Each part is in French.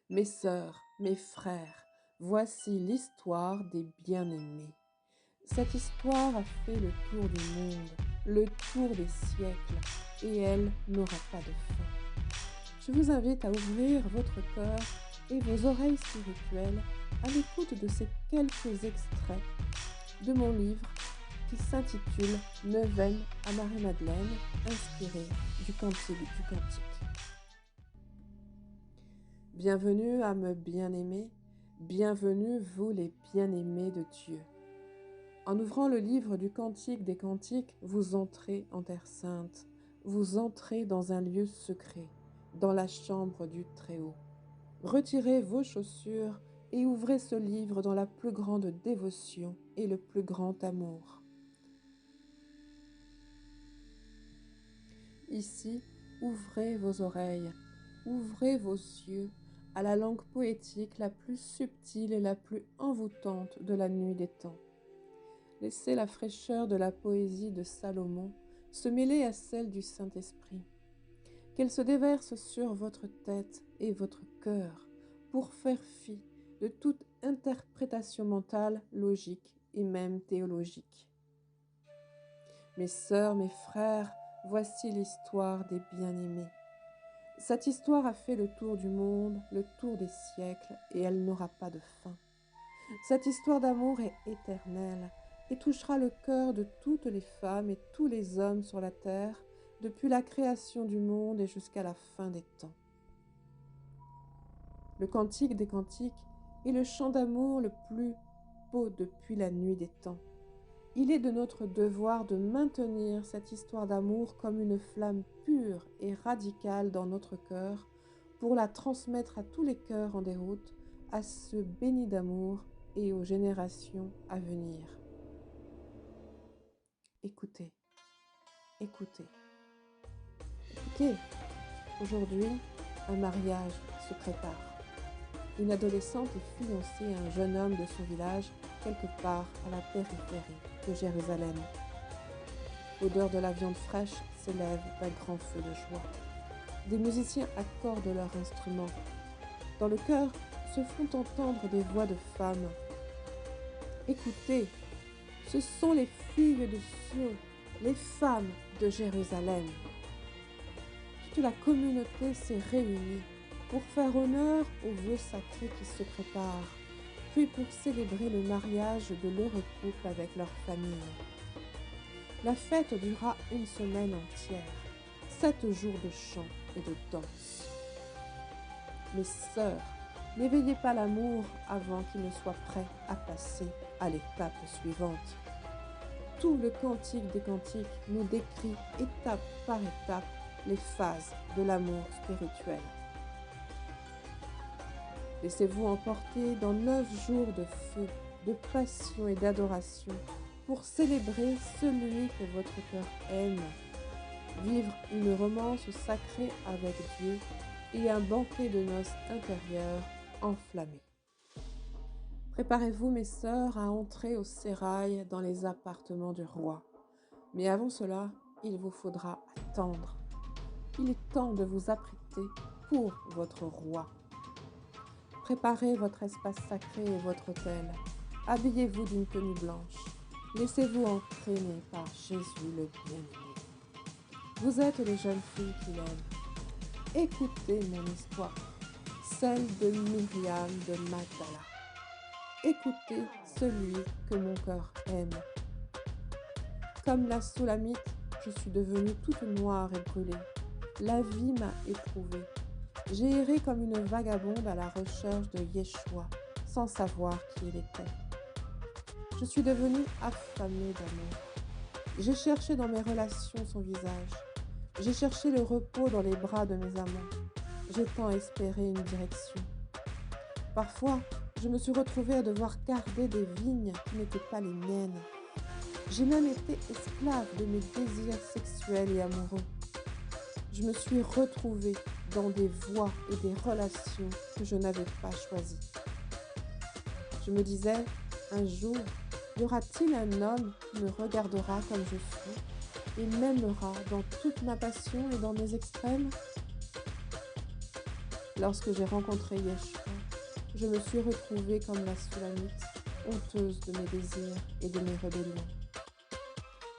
Mes sœurs, mes frères, voici l'histoire des bien-aimés. Cette histoire a fait le tour du monde, le tour des siècles, et elle n'aura pas de fin. Je vous invite à ouvrir votre cœur et vos oreilles spirituelles à l'écoute de ces quelques extraits de mon livre qui s'intitule Neuvaine à Marie-Madeleine, inspiré du Cantique du Cantique. Bienvenue à me bien-aimer, bienvenue vous les bien-aimés de Dieu. En ouvrant le livre du Cantique des Cantiques, vous entrez en Terre Sainte, vous entrez dans un lieu secret, dans la chambre du Très-Haut. Retirez vos chaussures et ouvrez ce livre dans la plus grande dévotion et le plus grand amour. Ici, ouvrez vos oreilles, ouvrez vos yeux à la langue poétique la plus subtile et la plus envoûtante de la nuit des temps. Laissez la fraîcheur de la poésie de Salomon se mêler à celle du Saint-Esprit. Qu'elle se déverse sur votre tête et votre cœur pour faire fi de toute interprétation mentale, logique et même théologique. Mes sœurs, mes frères, voici l'histoire des bien-aimés. Cette histoire a fait le tour du monde, le tour des siècles, et elle n'aura pas de fin. Cette histoire d'amour est éternelle et touchera le cœur de toutes les femmes et tous les hommes sur la terre, depuis la création du monde et jusqu'à la fin des temps. Le Cantique des Cantiques est le chant d'amour le plus beau depuis la nuit des temps. Il est de notre devoir de maintenir cette histoire d'amour comme une flamme pure et radicale dans notre cœur pour la transmettre à tous les cœurs en déroute, à ceux bénis d'amour et aux générations à venir. Écoutez, écoutez, écoutez. Aujourd'hui, un mariage se prépare. Une adolescente est fiancée à un jeune homme de son village, quelque part à la périphérie de Jérusalem. L'odeur de la viande fraîche s'élève d'un grand feu de joie. Des musiciens accordent leurs instruments. Dans le chœur se font entendre des voix de femmes. Écoutez, ce sont les filles de Sion, les femmes de Jérusalem. Toute la communauté s'est réunie pour faire honneur aux vœux sacrés qui se préparent, puis pour célébrer le mariage de l'heureux couple avec leur famille. La fête dura une semaine entière, 7 jours de chant et de danse. Mes sœurs, n'éveillez pas l'amour avant qu'il ne soit prêt à passer à l'étape suivante. Tout le Cantique des Cantiques nous décrit étape par étape les phases de l'amour spirituel. Laissez-vous emporter dans 9 jours de feu, de passion et d'adoration pour célébrer celui que votre cœur aime, vivre une romance sacrée avec Dieu et un banquet de noces intérieures enflammé. Préparez-vous, mes sœurs, à entrer au sérail dans les appartements du roi. Mais avant cela, il vous faudra attendre. Il est temps de vous apprêter pour votre roi. Préparez votre espace sacré et votre autel. Habillez-vous d'une tenue blanche. Laissez-vous entraîner par Jésus le bien-aimé. Vous êtes les jeunes filles qu'il aime. Écoutez mon histoire, celle de Myriam de Magdala. Écoutez celui que mon cœur aime. Comme la Soulamite, je suis devenue toute noire et brûlée. La vie m'a éprouvée. J'ai erré comme une vagabonde à la recherche de Yeshua, sans savoir qui il était. Je suis devenue affamée d'amour. J'ai cherché dans mes relations son visage. J'ai cherché le repos dans les bras de mes amants. J'ai tant espéré une direction. Parfois, je me suis retrouvée à devoir garder des vignes qui n'étaient pas les miennes. J'ai même été esclave de mes désirs sexuels et amoureux. Je me suis retrouvée dans des voies et des relations que je n'avais pas choisies. Je me disais, un jour, y aura-t-il un homme qui me regardera comme je suis et m'aimera dans toute ma passion et dans mes extrêmes? Lorsque j'ai rencontré Yeshua, je me suis retrouvée comme la Sulamite, honteuse de mes désirs et de mes rébellions.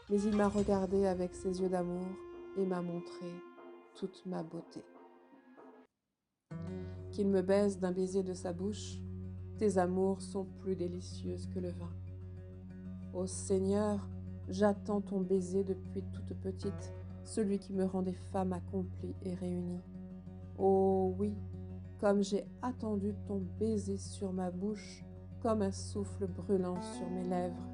Mais il m'a regardée avec ses yeux d'amour et m'a montré toute ma beauté. Qu'il me baise d'un baiser de sa bouche, tes amours sont plus délicieuses que le vin. Ô Seigneur, j'attends ton baiser depuis toute petite, celui qui me rend des femmes accomplies et réunies. Oh oui, comme j'ai attendu ton baiser sur ma bouche, comme un souffle brûlant sur mes lèvres.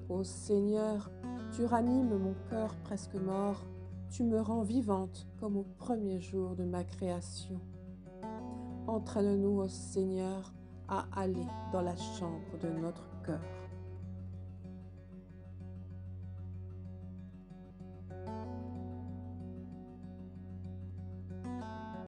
Ô Seigneur, tu ranimes mon cœur presque mort, tu me rends vivante comme au premier jour de ma création. Entraîne-nous, ô Seigneur, à aller dans la chambre de notre cœur.